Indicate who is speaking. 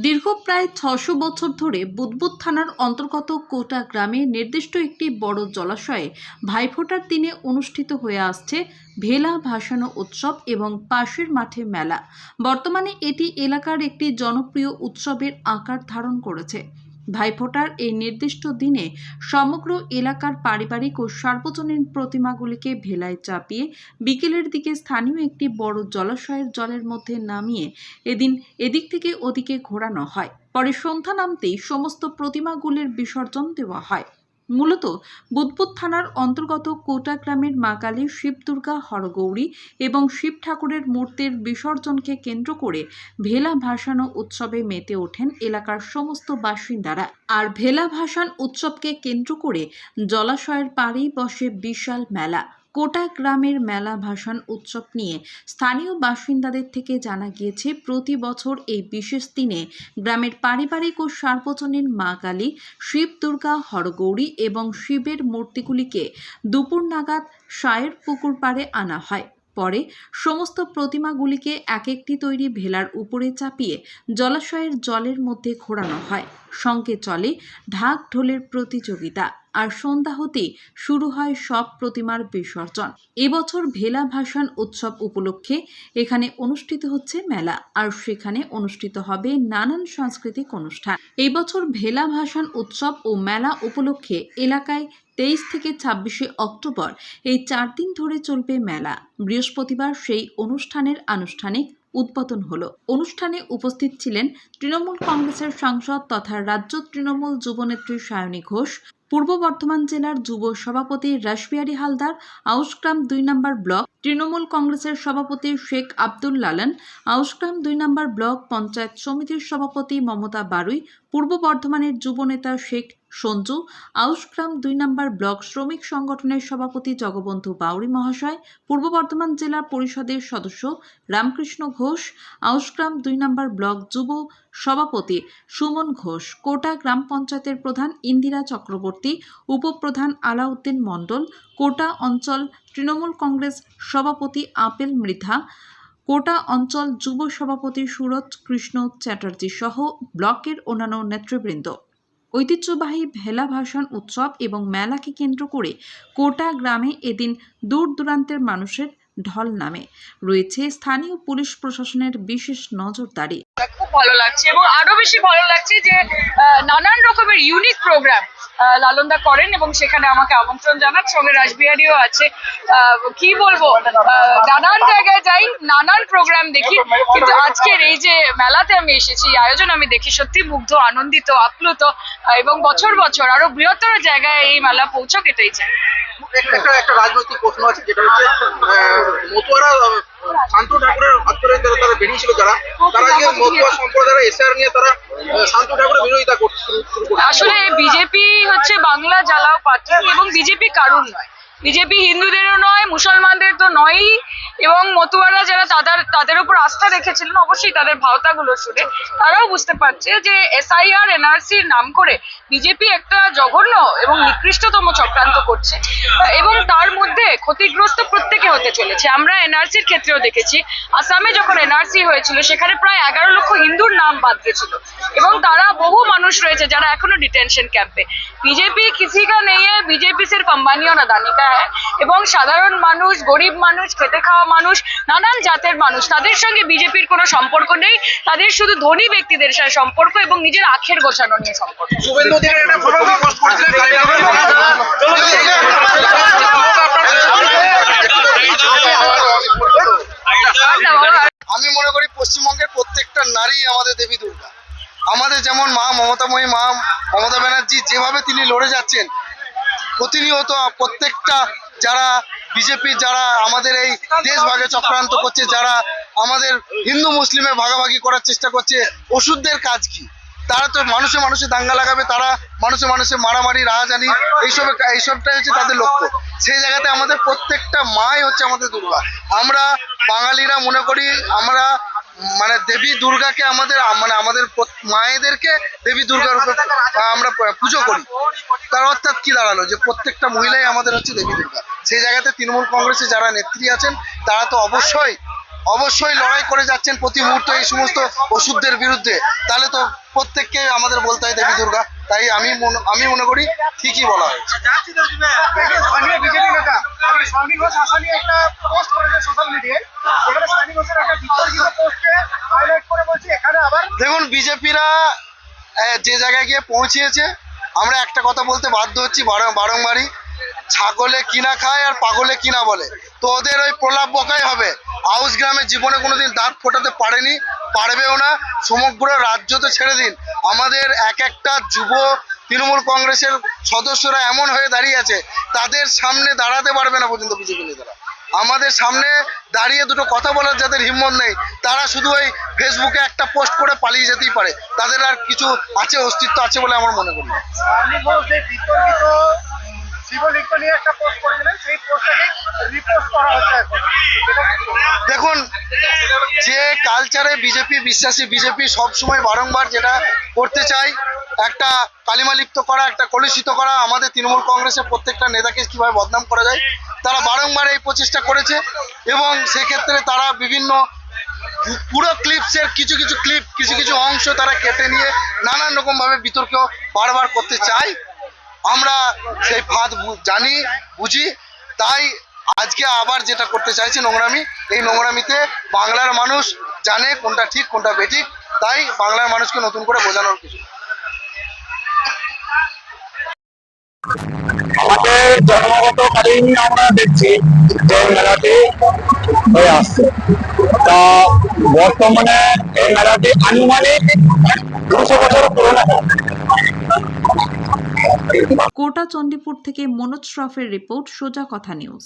Speaker 1: দীর্ঘ প্রায় ৬০০ বছর ধরে বুদবুদ থানার অন্তর্গত কোটা গ্রামে নির্দিষ্ট একটি বড় জলাশয়ে ভাইফোঁটার দিনে অনুষ্ঠিত হয়ে আসছে ভেলা ভাসানো উৎসব এবং পাশের মাঠে মেলা। বর্তমানে এটি এলাকার একটি জনপ্রিয় উৎসবের আকার ধারণ করেছে। ভাইফোঁটার এই নির্দিষ্ট দিনে সমগ্র এলাকার পারিবারিক ও সার্বজনীন প্রতিমাগুলিকে ভেলায় চাপিয়ে বিকেলের দিকে স্থানীয় একটি বড় জলাশয়ের জলের মধ্যে নামিয়ে এদিক থেকে ওদিকে ঘোরানো হয়। পরে সন্ধ্যা নামতেই সমস্ত প্রতিমাগুলির বিসর্জন দেওয়া হয়। মূলত বুদবুদ থানার অন্তর্গত কোটা গ্রামের মা কালী, শিব দুর্গা, হরগৌরী এবং শিব ঠাকুরের মূর্তির বিসর্জনকে কেন্দ্র করে ভেলা ভাসানো উৎসবে মেতে ওঠেন এলাকার সমস্ত বাসিন্দারা। আর ভেলা ভাসান উৎসবকে কেন্দ্র করে জলাশয়ের পাড়েই বসে বিশাল মেলা। কোটা গ্রামের মেলা ভাসান উৎসব নিয়ে স্থানীয় বাসিন্দাদের থেকে জানা গিয়েছে, প্রতি বছর এই বিশেষ দিনে গ্রামের পারিবারিক ও সার্বজনীন মা কালী, শিব দুর্গা, হরগৌরী এবং শিবের মূর্তিগুলিকে দুপুর নাগাদ সায়ের পুকুর পাড়ে আনা হয়। পরে সমস্ত প্রতিমাগুলিকে এক একটি তৈরি ভেলার উপরে চাপিয়ে জলাশয়ের জলের মধ্যে ঘোরানো হয়। সঙ্গে চলে ঢাক ঢোলের প্রতিযোগিতা। আর সন্ধ্যা হতেই শুরু হয় সব প্রতিমার বিসর্জন। এবছর ভেলা ভাসান উৎসব উপলক্ষে এখানে অনুষ্ঠিত হচ্ছে মেলা, আর সেখানে অনুষ্ঠিত হবে নানান সাংস্কৃতিক অনুষ্ঠান। এই বছর ভেলা ভাসান উৎসব ও মেলা উপলক্ষে এলাকায় 23 থেকে 26 অক্টোবর এই 4 দিন ধরে চলবে মেলা। বৃহস্পতিবার সেই অনুষ্ঠানের আনুষ্ঠানিক উদ্বোধন হলো। অনুষ্ঠানে উপস্থিত ছিলেন তৃণমূল কংগ্রেসের সাংসদ তথা রাজ্য তৃণমূল যুবনেত্রী সায়নী ঘোষ, পূর্ব বর্ধমান জেলার যুব সভাপতি রাসবিহারী হালদার, আউশগ্রাম 2 নম্বর ব্লক তৃণমূল কংগ্রেসের সভাপতি শেখ আব্দুল লালন, আউশগ্রাম 2 নম্বর ব্লক পঞ্চায়েত সমিতির সভাপতি মমতা বারুই, পূর্ব বর্ধমানের যুবনেতা শেখ সঞ্জু, আউশগ্রাম 2 নম্বর ব্লক শ্রমিক সংগঠনের সভাপতি জগবন্ধু বাউরি মহাশয়, পূর্ব বর্ধমান জেলা পরিষদের সদস্য রামকৃষ্ণ ঘোষ, আউশগ্রাম 2 নম্বর ব্লক যুব সভাপতি সুমন ঘোষ, কোটা গ্রাম পঞ্চায়েতের প্রধান ইন্দিরা চক্রবর্তী, উপপ্রধান আলাউদ্দিন মণ্ডল, কোটা অঞ্চল তৃণমূল কংগ্রেস সভাপতি আপেল মৃধা, কোটা অঞ্চল যুব সভাপতি সুরজ কৃষ্ণ চ্যাটার্জি সহ ব্লকের অন্যান্য নেতৃবৃন্দ। ঐতিহ্যবাহী ভেলা ভাসান উৎসব এবং মেলাকে কেন্দ্র করে কোটা গ্রামে এদিন দূর দূরান্তের মানুষের ঢল নামে। রয়েছে স্থানীয় পুলিশ প্রশাসনের বিশেষ নজরদারি।
Speaker 2: খুব ভালো লাগছে এবং আরো বেশি ভালো লাগছে যে নানান রকমের ইউনিক প্রোগ্রাম লালনদা করেন এবং সেখানে আমাকে আমন্ত্রণ জানান, সঙ্গে রাসবিহারীও আছে। কি বলবো, নানান জায়গায় যাই, নানান প্রোগ্রাম দেখি, কিন্তু আজকের এই যে মেলাতে আমি এসেছি, আয়োজন আমি দেখি, সত্যি মুগ্ধ, আনন্দিত, আপ্লুত, এবং বছর বছর আরো বৃহত্তর জায়গায় এই মেলা পৌঁছক, এটাই চাই।
Speaker 3: একটা রাজনৈতিক প্রশ্ন আছে, যেটা হচ্ছে মতুয়ারা শান্ত ঠাকুরের হাত ধরে তারা বেরিয়েছিল, তারা যে মতুয়া সম্প্রদায়ের এসআর নিয়ে তারা শান্ত ঠাকুরের বিরোধিতা করতে শুরু করে।
Speaker 2: আসলে বিজেপি হচ্ছে বাংলা জ্বালাও পার্টি এবং বিজেপি কারুর নয়, বিজেপি হিন্দুদেরও নয়, মুসলমানদের তো নয়ই। এবং মতুয়ারা যারা তাদের উপর আস্থা রেখেছিলেন, অবশ্যই তাদের ভাওতাগুলো শুনে তারাও বুঝতে পারছে যে এসআইআর এনআরসির নাম করে বিজেপি একটা জঘন্য এবং নিকৃষ্টতম চক্রান্ত করছে, এবং তার মধ্যে ক্ষতিগ্রস্ত প্রত্যেকে হতে চলেছে। আমরা এনআরসির ক্ষেত্রেও দেখেছি, আসামে যখন এনআরসি হয়েছিল সেখানে প্রায় 11 লক্ষ হিন্দুর নাম বাদ গেছিল, এবং তারা বহু মানুষ রয়েছে যারা এখনো ডিটেনশন ক্যাম্পে। বিজেপি কিসি কা নেই হ্যায়, বিজেপি সির্ফ আম্বানি और আদানি কা হ্যায়, এবং সাধারণ মানুষ, গরিব মানুষ, খেতে খাওয়া মানুষ, নানান জাতের মানুষ, তাদের সঙ্গে বিজেপির কোনো সম্পর্ক নেই। তাদের শুধু ধনী ব্যক্তিদের সাথে সম্পর্ক এবং নিজের আখের গোছানো নিয়ে সম্পর্ক।
Speaker 4: আমি মনে করি পশ্চিমবঙ্গের প্রত্যেকটা নারী আমাদের দেবী দুর্গা। আমাদের যেমন মা মমতাময়ী, মা মমতা ব্যানার্জি যেভাবে তিনি লড়ে যাচ্ছেন প্রতিনিয়ত, প্রত্যেকটা যারা বিজেপি, যারা আমাদের এই দেশ ভাগে চক্রান্ত করছে, যারা আমাদের হিন্দু মুসলিমের ভাগাভাগি করার চেষ্টা করছে, ওষুধদের কাজ কি? তারা তো মানুষে মানুষে দাঙ্গা লাগাবে, তারা মানুষে মানুষে মারামারি, রাহাজানি, এইসবটাই হচ্ছে তাদের লক্ষ্য। সেই জায়গাতে আমাদের প্রত্যেকটা মাই হচ্ছে আমাদের দুর্গা। আমরা বাঙালিরা মনে করি আমরা মানে দেবী দুর্গাকে আমাদের মায়েদেরকে দেবী দুর্গার রূপে আমরা পুজো করি। তার অর্থাৎ কি দাঁড়ালো, যে প্রত্যেকটা মহিলাই আমাদের হচ্ছে দেবী দুর্গা। সেই জায়গাতে তৃণমূল কংগ্রেসে যারা নেত্রী আছেন তারা তো অবশ্যই অবশ্যই লড়াই করে যাচ্ছেন প্রতি মুহূর্তে এই সমস্ত ওষুধদের বিরুদ্ধে, তাহলে তো প্রত্যেককে আমাদের বলতে হয় দেবী দুর্গা। তাই আমি মনে করি ঠিকই বলা হয়েছে।
Speaker 5: স্থানীয় বিজেপি নেতা স্বামী ঘোষ আসা নিয়ে একটা পোস্ট করেছে সোশ্যাল মিডিয়ায়, যেখানে স্বামী ঘোষের একটা বিতর্কিত পোস্টকে হাইলাইট করে বলছে এখানে আবার
Speaker 4: দেখুন, বিজেপিরা যে জায়গায় গিয়ে পৌঁছিয়েছে, আমরা একটা কথা বলতে বাধ্য হচ্ছি বারংবারই, ছাগলে কিনা খায় আর পাগলে কিনা বলে। তো ওদের ওই প্রলাপ বকাই হবে। আউশ গ্রামে জীবনে কোনোদিন দাঁত ফোটাতে পারেনি, পারবেও না। সমগ্র রাজ্য তো ছেড়ে দিন, আমাদের এক একটা যুব তৃণমূল কংগ্রেসের সদস্যরা এমন হয়ে দাঁড়িয়ে আছে, তাদের সামনে দাঁড়াতে পারবে না পর্যন্ত বিজেপি নেতারা। আমাদের সামনে দাঁড়িয়ে দুটো কথা বলার যাদের হিম্মত নেই, তারা শুধু ওই ফেসবুকে একটা পোস্ট করে পালিয়ে যেতেই পারে। তাদের আর কিছু আছে, অস্তিত্ব আছে বলে আমার মনে করি না।
Speaker 5: স্বামী ঘোষ যে বিতর্কিত শিবলিঙ্গ নিয়ে একটা পোস্ট করেছিলেন, সেই পোস্টটাকে রিপোস্ট করা হচ্ছে এখন।
Speaker 4: দেখুন, যে কালচারে বিজেপি বিশ্বাসী, বিজেপি সবসময় বারংবার যেটা করতে চায়, একটা কালিমালিপ্ত করা, একটা কলুষিত করা, আমাদের তৃণমূল কংগ্রেসের প্রত্যেকটা নেতাকে কিভাবে বদনাম করা যায়, তারা বারংবার এই প্রচেষ্টা করেছে। এবং সেক্ষেত্রে তারা বিভিন্ন পুরো ক্লিপসের কিছু কিছু অংশ তারা কেটে নিয়ে নানান রকমভাবে বিতর্ক বারবার করতে চায়। আমরা সেই ফাঁদ জানি, বুঝি, তাই আজকে আবার যেটা করতে চাইছে নোংরামি, এই নোংরামিতে বাংলার মানুষ জানে কোনটা ঠিক কোনটা বেঠিক, তাই বাংলার মানুষকে নতুন করে বোঝানোর কিছু।
Speaker 6: আমাদের জন্মগতকালীন আমরা দেখছি যে মেলাটি হয়ে আসছে। তা বর্তমানে এই মেলাটি আনুমানিক 200 বছর পুরনো।
Speaker 1: কোটা চণ্ডীপুর থেকে মনোজ শ্রফের রিপোর্ট, সোজা কথা নিউজ।